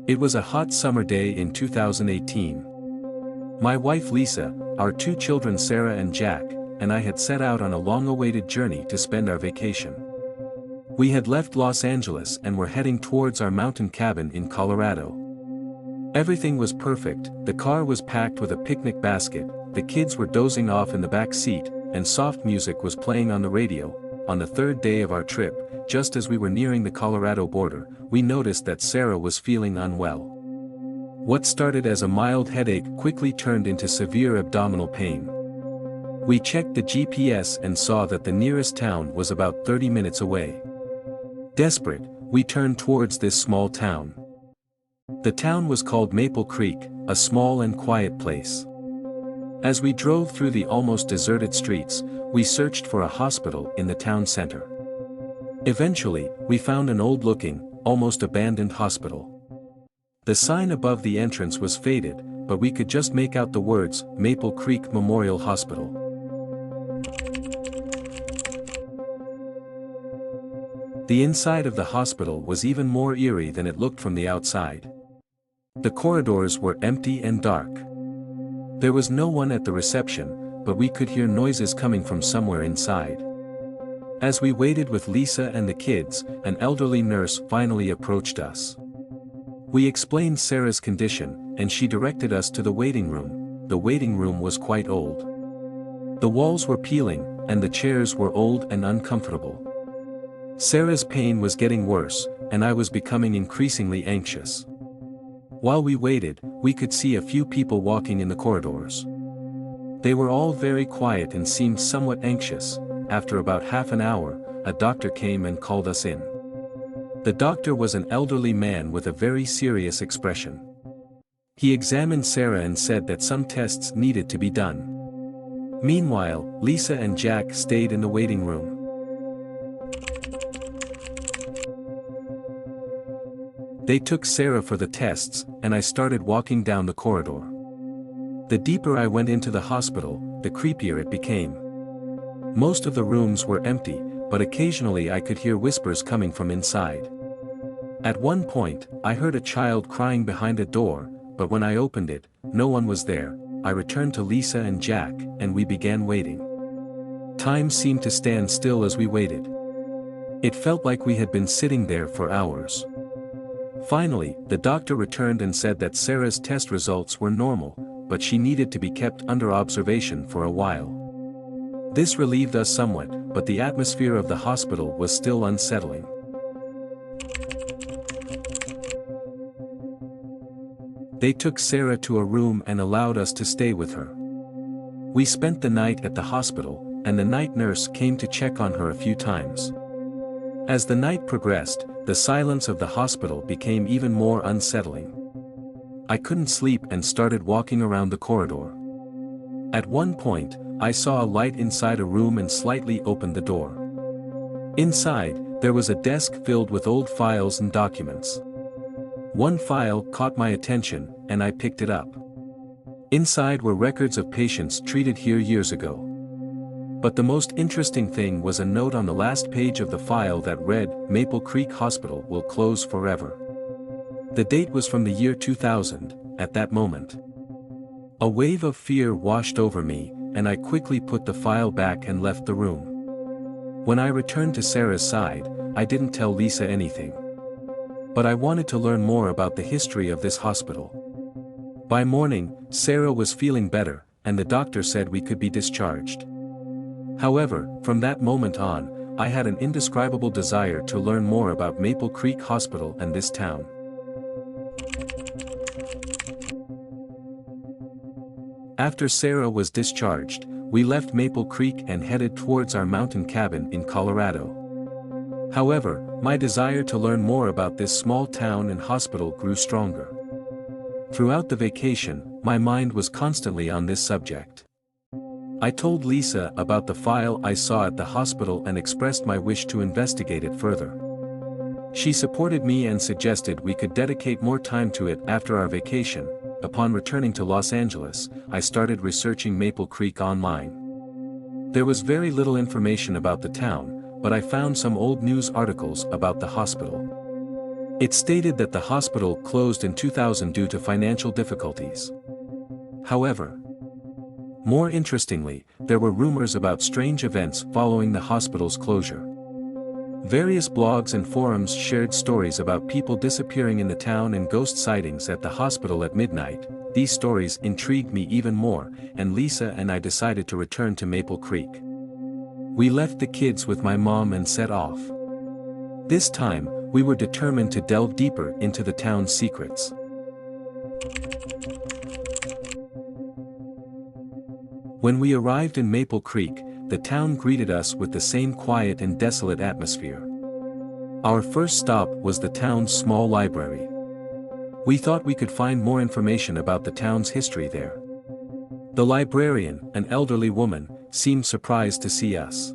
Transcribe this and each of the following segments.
It was a hot summer day in 2018. My wife Lisa, our two children Sarah and Jack, and I had set out on a long-awaited journey to spend our vacation. We had left Los Angeles and were heading towards our mountain cabin in Colorado. Everything was perfect, the car was packed with a picnic basket, the kids were dozing off in the back seat, and soft music was playing on the radio. On the third day of our trip, just as we were nearing the Colorado border, we noticed that Sarah was feeling unwell. What started as a mild headache quickly turned into severe abdominal pain. We checked the GPS and saw that the nearest town was about 30 minutes away. Desperate, we turned towards this small town. The town was called Maple Creek, a small and quiet place. As we drove through the almost deserted streets, we searched for a hospital in the town center. Eventually, we found an old-looking, almost abandoned hospital. The sign above the entrance was faded, but we could just make out the words, Maple Creek Memorial Hospital. The inside of the hospital was even more eerie than it looked from the outside. The corridors were empty and dark. There was no one at the reception, but we could hear noises coming from somewhere inside. As we waited with Lisa and the kids, an elderly nurse finally approached us. We explained Sarah's condition, and she directed us to the waiting room. The waiting room was quite old. The walls were peeling, and the chairs were old and uncomfortable. Sarah's pain was getting worse, and I was becoming increasingly anxious. While we waited, we could see a few people walking in the corridors. They were all very quiet and seemed somewhat anxious. After about half an hour, a doctor came and called us in. The doctor was an elderly man with a very serious expression. He examined Sarah and said that some tests needed to be done. Meanwhile, Lisa and Jack stayed in the waiting room. They took Sarah for the tests, and I started walking down the corridor. The deeper I went into the hospital, the creepier it became. Most of the rooms were empty, but occasionally I could hear whispers coming from inside. At one point, I heard a child crying behind a door, but when I opened it, no one was there. I returned to Lisa and Jack, and we began waiting. Time seemed to stand still as we waited. It felt like we had been sitting there for hours. Finally, the doctor returned and said that Sarah's test results were normal, but she needed to be kept under observation for a while. This relieved us somewhat, but the atmosphere of the hospital was still unsettling. They took Sarah to a room and allowed us to stay with her. We spent the night at the hospital, and the night nurse came to check on her a few times. As the night progressed, the silence of the hospital became even more unsettling. I couldn't sleep and started walking around the corridor. At one point, I saw a light inside a room and slightly opened the door. Inside, there was a desk filled with old files and documents. One file caught my attention, and I picked it up. Inside were records of patients treated here years ago. But the most interesting thing was a note on the last page of the file that read, Maple Creek Hospital will close forever. The date was from the year 2000, at that moment. A wave of fear washed over me, and I quickly put the file back and left the room. When I returned to Sarah's side, I didn't tell Lisa anything. But I wanted to learn more about the history of this hospital. By morning, Sarah was feeling better, and the doctor said we could be discharged. However, from that moment on, I had an indescribable desire to learn more about Maple Creek Hospital and this town. After Sarah was discharged, we left Maple Creek and headed towards our mountain cabin in Colorado. However, my desire to learn more about this small town and hospital grew stronger. Throughout the vacation, my mind was constantly on this subject. I told Lisa about the file I saw at the hospital and expressed my wish to investigate it further. She supported me and suggested we could dedicate more time to it after our vacation. Upon returning to Los Angeles, I started researching Maple Creek online. There was very little information about the town, but I found some old news articles about the hospital. It stated that the hospital closed in 2000 due to financial difficulties. However, more interestingly, there were rumors about strange events following the hospital's closure. Various blogs and forums shared stories about people disappearing in the town and ghost sightings at the hospital at midnight. These stories intrigued me even more, and Lisa and I decided to return to Maple Creek. We left the kids with my mom and set off. This time, we were determined to delve deeper into the town's secrets. When we arrived in Maple Creek, the town greeted us with the same quiet and desolate atmosphere. Our first stop was the town's small library. We thought we could find more information about the town's history there. The librarian, an elderly woman, seemed surprised to see us.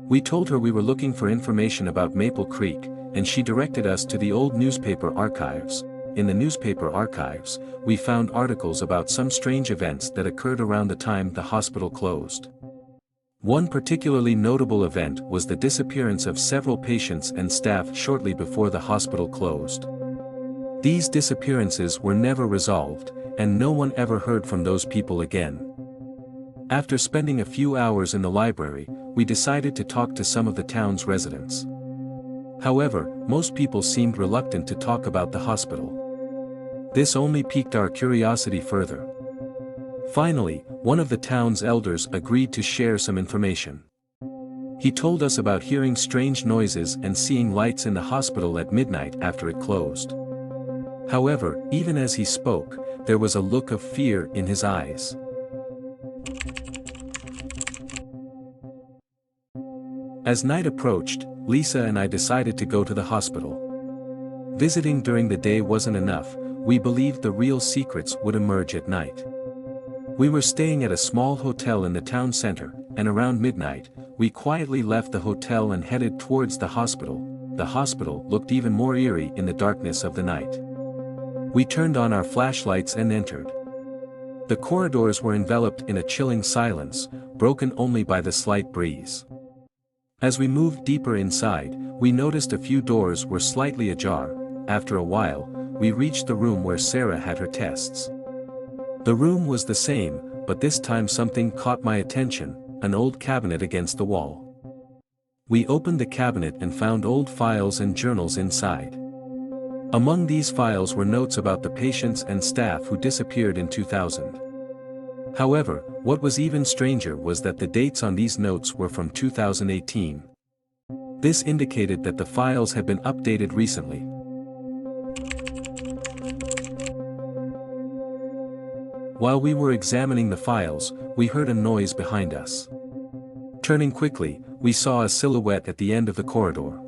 We told her we were looking for information about Maple Creek, and she directed us to the old newspaper archives. In the newspaper archives, we found articles about some strange events that occurred around the time the hospital closed. One particularly notable event was the disappearance of several patients and staff shortly before the hospital closed. These disappearances were never resolved, and no one ever heard from those people again. After spending a few hours in the library, we decided to talk to some of the town's residents. However, most people seemed reluctant to talk about the hospital. This only piqued our curiosity further. Finally, one of the town's elders agreed to share some information. He told us about hearing strange noises and seeing lights in the hospital at midnight after it closed. However, even as he spoke, there was a look of fear in his eyes. As night approached, Lisa and I decided to go to the hospital. Visiting during the day wasn't enough, we believed the real secrets would emerge at night. We were staying at a small hotel in the town center, and around midnight, we quietly left the hotel and headed towards the hospital. The hospital looked even more eerie in the darkness of the night. We turned on our flashlights and entered. The corridors were enveloped in a chilling silence, broken only by the slight breeze. As we moved deeper inside, we noticed a few doors were slightly ajar. After a while, we reached the room where Sarah had her tests. The room was the same, but this time something caught my attention, an old cabinet against the wall. We opened the cabinet and found old files and journals inside. Among these files were notes about the patients and staff who disappeared in 2000. However, what was even stranger was that the dates on these notes were from 2018. This indicated that the files had been updated recently. While we were examining the files, we heard a noise behind us. Turning quickly, we saw a silhouette at the end of the corridor.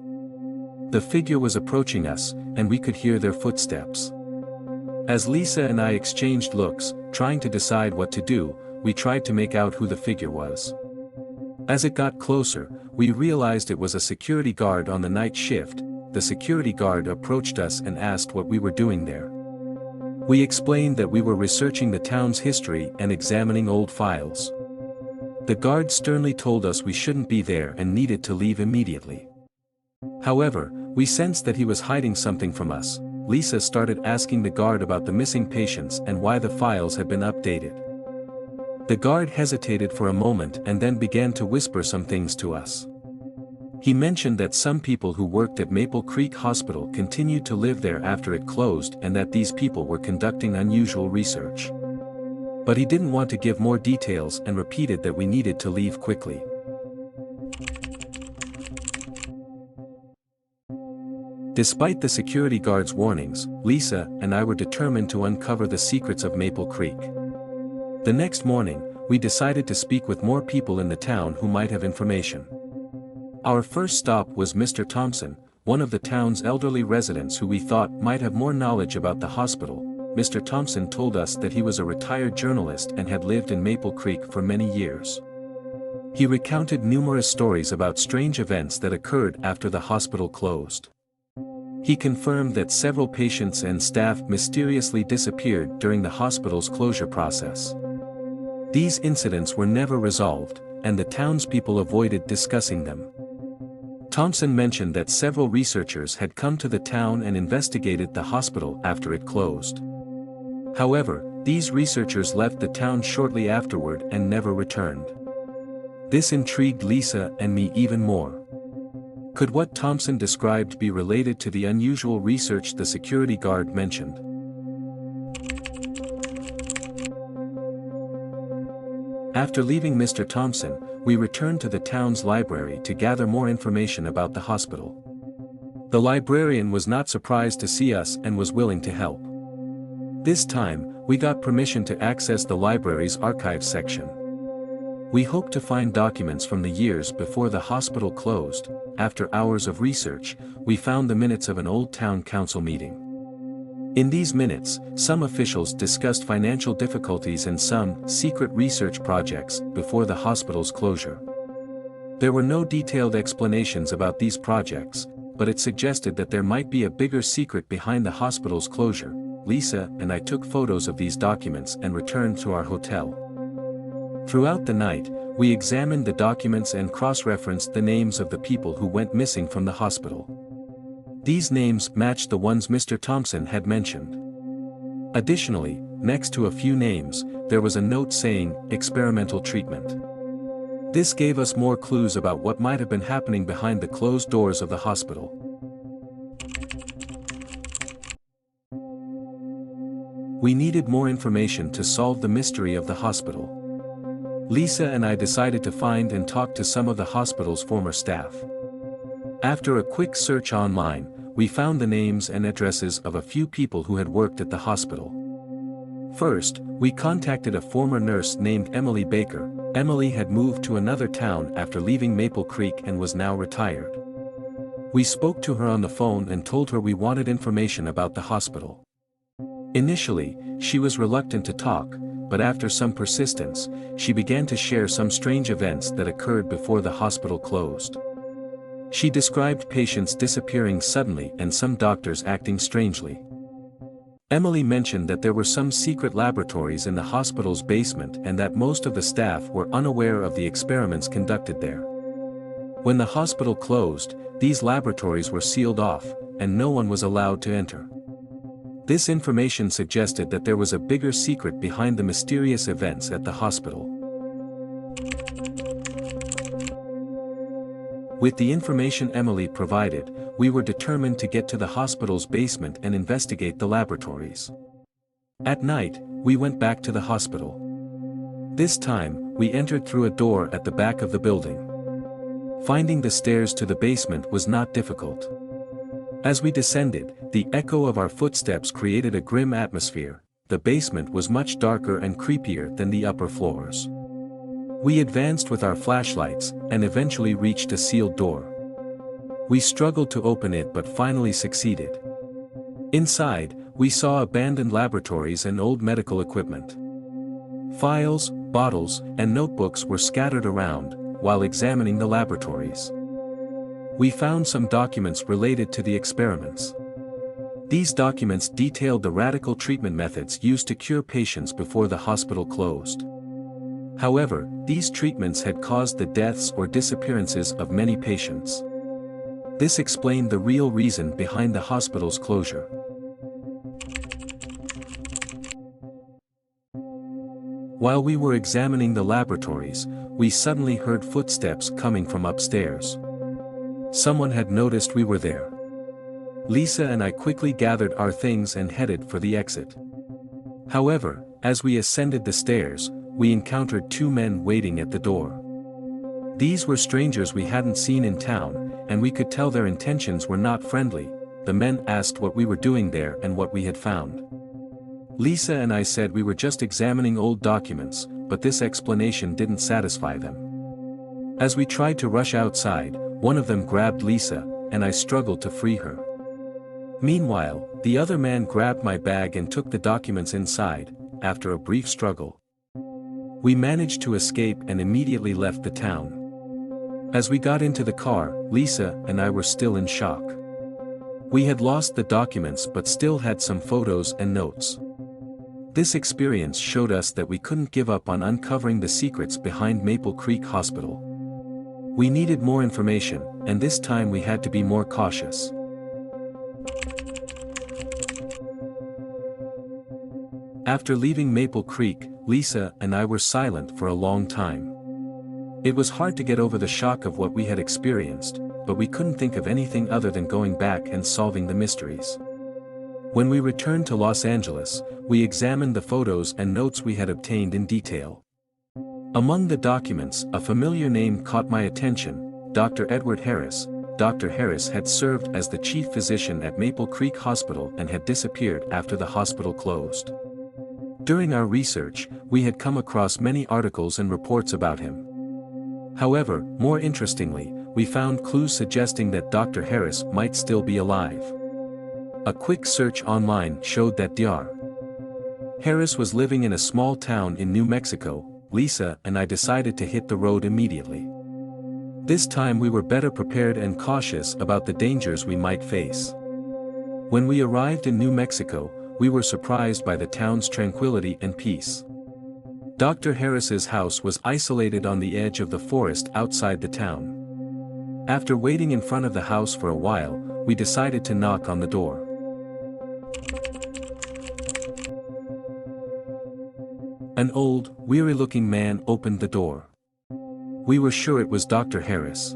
The figure was approaching us, and we could hear their footsteps. As Lisa and I exchanged looks, trying to decide what to do, we tried to make out who the figure was. As it got closer, we realized it was a security guard on the night shift. The security guard approached us and asked what we were doing there. We explained that we were researching the town's history and examining old files. The guard sternly told us we shouldn't be there and needed to leave immediately. However, we sensed that he was hiding something from us. Lisa started asking the guard about the missing patients and why the files had been updated. The guard hesitated for a moment and then began to whisper some things to us. He mentioned that some people who worked at Maple Creek Hospital continued to live there after it closed and that these people were conducting unusual research. But he didn't want to give more details and repeated that we needed to leave quickly. Despite the security guard's warnings, Lisa and I were determined to uncover the secrets of Maple Creek. The next morning, we decided to speak with more people in the town who might have information. Our first stop was Mr. Thompson, one of the town's elderly residents who we thought might have more knowledge about the hospital. Mr. Thompson told us that he was a retired journalist and had lived in Maple Creek for many years. He recounted numerous stories about strange events that occurred after the hospital closed. He confirmed that several patients and staff mysteriously disappeared during the hospital's closure process. These incidents were never resolved, and the townspeople avoided discussing them. Thompson mentioned that several researchers had come to the town and investigated the hospital after it closed. However, these researchers left the town shortly afterward and never returned. This intrigued Lisa and me even more. Could what Thompson described be related to the unusual research the security guard mentioned? After leaving Mr. Thompson, we returned to the town's library to gather more information about the hospital. The librarian was not surprised to see us and was willing to help. This time, we got permission to access the library's archives section. We hoped to find documents from the years before the hospital closed. After hours of research, we found the minutes of an old town council meeting. In these minutes, some officials discussed financial difficulties and some secret research projects before the hospital's closure. There were no detailed explanations about these projects, but it suggested that there might be a bigger secret behind the hospital's closure. Lisa and I took photos of these documents and returned to our hotel. Throughout the night, we examined the documents and cross-referenced the names of the people who went missing from the hospital. These names matched the ones Mr. Thompson had mentioned. Additionally, next to a few names, there was a note saying, "experimental treatment." This gave us more clues about what might have been happening behind the closed doors of the hospital. We needed more information to solve the mystery of the hospital. Lisa and I decided to find and talk to some of the hospital's former staff. After a quick search online, we found the names and addresses of a few people who had worked at the hospital. First, we contacted a former nurse named Emily Baker. Emily had moved to another town after leaving Maple Creek and was now retired. We spoke to her on the phone and told her we wanted information about the hospital. Initially, she was reluctant to talk, but after some persistence, she began to share some strange events that occurred before the hospital closed. She described patients disappearing suddenly and some doctors acting strangely. Emily mentioned that there were some secret laboratories in the hospital's basement and that most of the staff were unaware of the experiments conducted there. When the hospital closed, these laboratories were sealed off, and no one was allowed to enter. This information suggested that there was a bigger secret behind the mysterious events at the hospital. With the information Emily provided, we were determined to get to the hospital's basement and investigate the laboratories. At night, we went back to the hospital. This time, we entered through a door at the back of the building. Finding the stairs to the basement was not difficult. As we descended, the echo of our footsteps created a grim atmosphere. The basement was much darker and creepier than the upper floors. We advanced with our flashlights, and eventually reached a sealed door. We struggled to open it but finally succeeded. Inside, we saw abandoned laboratories and old medical equipment. Files, bottles, and notebooks were scattered around. While examining the laboratories, we found some documents related to the experiments. These documents detailed the radical treatment methods used to cure patients before the hospital closed. However, these treatments had caused the deaths or disappearances of many patients. This explained the real reason behind the hospital's closure. While we were examining the laboratories, we suddenly heard footsteps coming from upstairs. Someone had noticed we were there. Lisa and I quickly gathered our things and headed for the exit. However, as we ascended the stairs, we encountered two men waiting at the door. These were strangers we hadn't seen in town, and we could tell their intentions were not friendly. The men asked what we were doing there and what we had found. Lisa and I said we were just examining old documents, but this explanation didn't satisfy them. As we tried to rush outside, one of them grabbed Lisa, and I struggled to free her. Meanwhile, the other man grabbed my bag and took the documents inside. After a brief struggle, we managed to escape and immediately left the town. As we got into the car, Lisa and I were still in shock. We had lost the documents but still had some photos and notes. This experience showed us that we couldn't give up on uncovering the secrets behind Maple Creek Hospital. We needed more information, and this time we had to be more cautious. After leaving Maple Creek, Lisa and I were silent for a long time. It was hard to get over the shock of what we had experienced, but we couldn't think of anything other than going back and solving the mysteries. When we returned to Los Angeles, we examined the photos and notes we had obtained in detail. Among the documents, a familiar name caught my attention: Dr. Edward Harris. Dr. Harris had served as the chief physician at Maple Creek Hospital and had disappeared after the hospital closed. During our research, we had come across many articles and reports about him. However, more interestingly, we found clues suggesting that Dr. Harris might still be alive. A quick search online showed that Dr. Harris was living in a small town in New Mexico. Lisa and I decided to hit the road immediately. This time we were better prepared and cautious about the dangers we might face. When we arrived in New Mexico, we were surprised by the town's tranquility and peace. Dr. Harris's house was isolated on the edge of the forest outside the town. After waiting in front of the house for a while, we decided to knock on the door. An old, weary-looking man opened the door. We were sure it was Dr. Harris.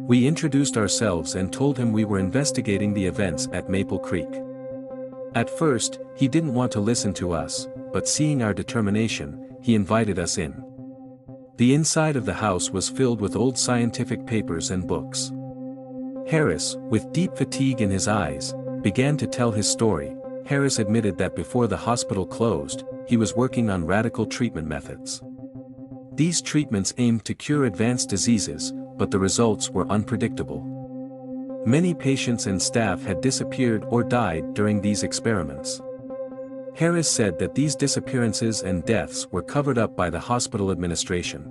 We introduced ourselves and told him we were investigating the events at Maple Creek. At first, he didn't want to listen to us, but seeing our determination, he invited us in. The inside of the house was filled with old scientific papers and books. Harris, with deep fatigue in his eyes, began to tell his story. Harris admitted that before the hospital closed, he was working on radical treatment methods. These treatments aimed to cure advanced diseases, but the results were unpredictable. Many patients and staff had disappeared or died during these experiments. Harris said that these disappearances and deaths were covered up by the hospital administration.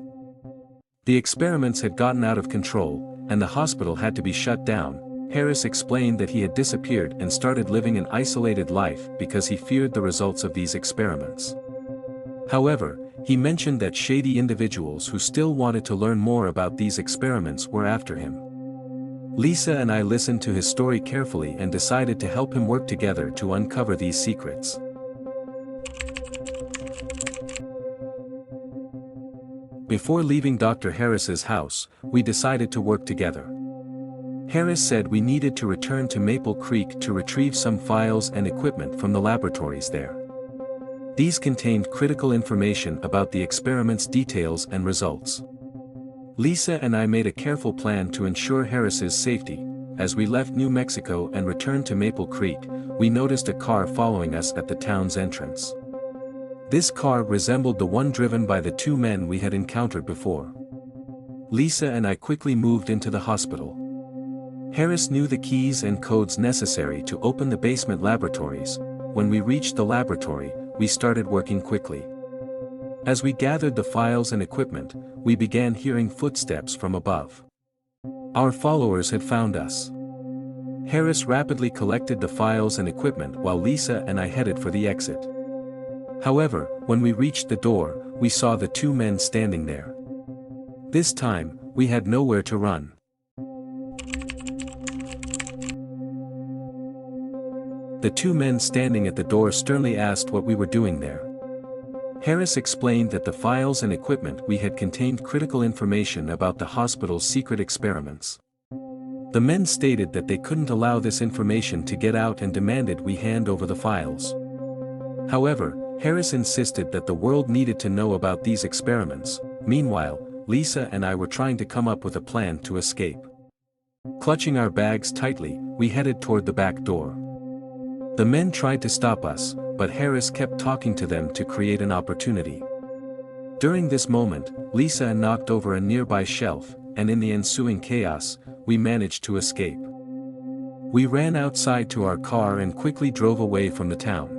The experiments had gotten out of control, and the hospital had to be shut down. Harris explained that he had disappeared and started living an isolated life because he feared the results of these experiments. However, he mentioned that shady individuals who still wanted to learn more about these experiments were after him. Lisa and I listened to his story carefully and decided to help him work together to uncover these secrets. Before leaving Dr. Harris's house, we decided to work together. Harris said we needed to return to Maple Creek to retrieve some files and equipment from the laboratories there. These contained critical information about the experiment's details and results. Lisa and I made a careful plan to ensure Harris's safety. As we left New Mexico and returned to Maple Creek, we noticed a car following us at the town's entrance. This car resembled the one driven by the two men we had encountered before. Lisa and I quickly moved into the hospital. Harris knew the keys and codes necessary to open the basement laboratories. When we reached the laboratory, we started working quickly. As we gathered the files and equipment, we began hearing footsteps from above. Our followers had found us. Harris rapidly collected the files and equipment while Lisa and I headed for the exit. However, when we reached the door, we saw the two men standing there. This time, we had nowhere to run. The two men standing at the door sternly asked what we were doing there. Harris explained that the files and equipment we had contained critical information about the hospital's secret experiments. The men stated that they couldn't allow this information to get out and demanded we hand over the files. However, Harris insisted that the world needed to know about these experiments. Meanwhile, Lisa and I were trying to come up with a plan to escape. Clutching our bags tightly, we headed toward the back door. The men tried to stop us, but Harris kept talking to them to create an opportunity. During this moment, Lisa knocked over a nearby shelf, and in the ensuing chaos, we managed to escape. We ran outside to our car and quickly drove away from the town.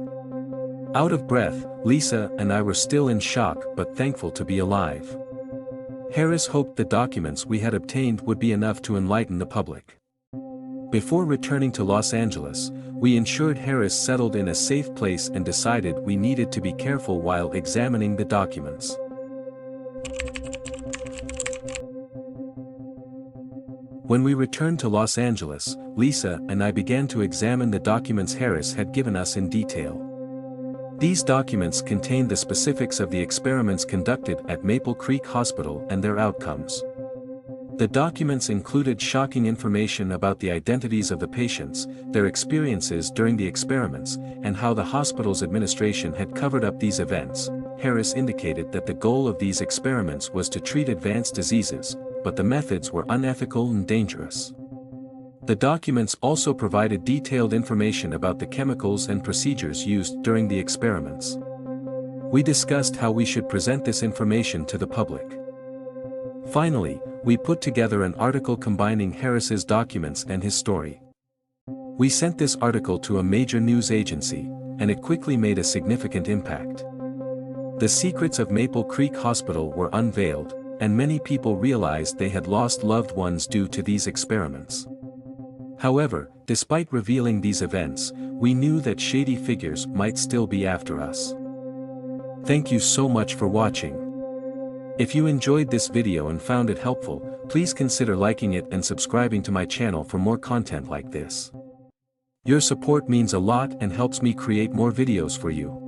Out of breath, Lisa and I were still in shock but thankful to be alive. Harris hoped the documents we had obtained would be enough to enlighten the public. Before returning to Los Angeles, we ensured Harris settled in a safe place and decided we needed to be careful while examining the documents. When we returned to Los Angeles, Lisa and I began to examine the documents Harris had given us in detail. These documents contained the specifics of the experiments conducted at Maple Creek Hospital and their outcomes. The documents included shocking information about the identities of the patients, their experiences during the experiments, and how the hospital's administration had covered up these events. Harris indicated that the goal of these experiments was to treat advanced diseases, but the methods were unethical and dangerous. The documents also provided detailed information about the chemicals and procedures used during the experiments. We discussed how we should present this information to the public. Finally, we put together an article combining Harris's documents and his story. We sent this article to a major news agency, and it quickly made a significant impact. The secrets of Maple Creek Hospital were unveiled, and many people realized they had lost loved ones due to these experiments. However, despite revealing these events, we knew that shady figures might still be after us. Thank you so much for watching. If you enjoyed this video and found it helpful, please consider liking it and subscribing to my channel for more content like this. Your support means a lot and helps me create more videos for you.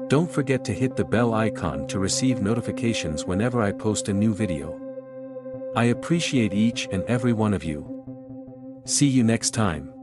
Don't forget to hit the bell icon to receive notifications whenever I post a new video. I appreciate each and every one of you. See you next time.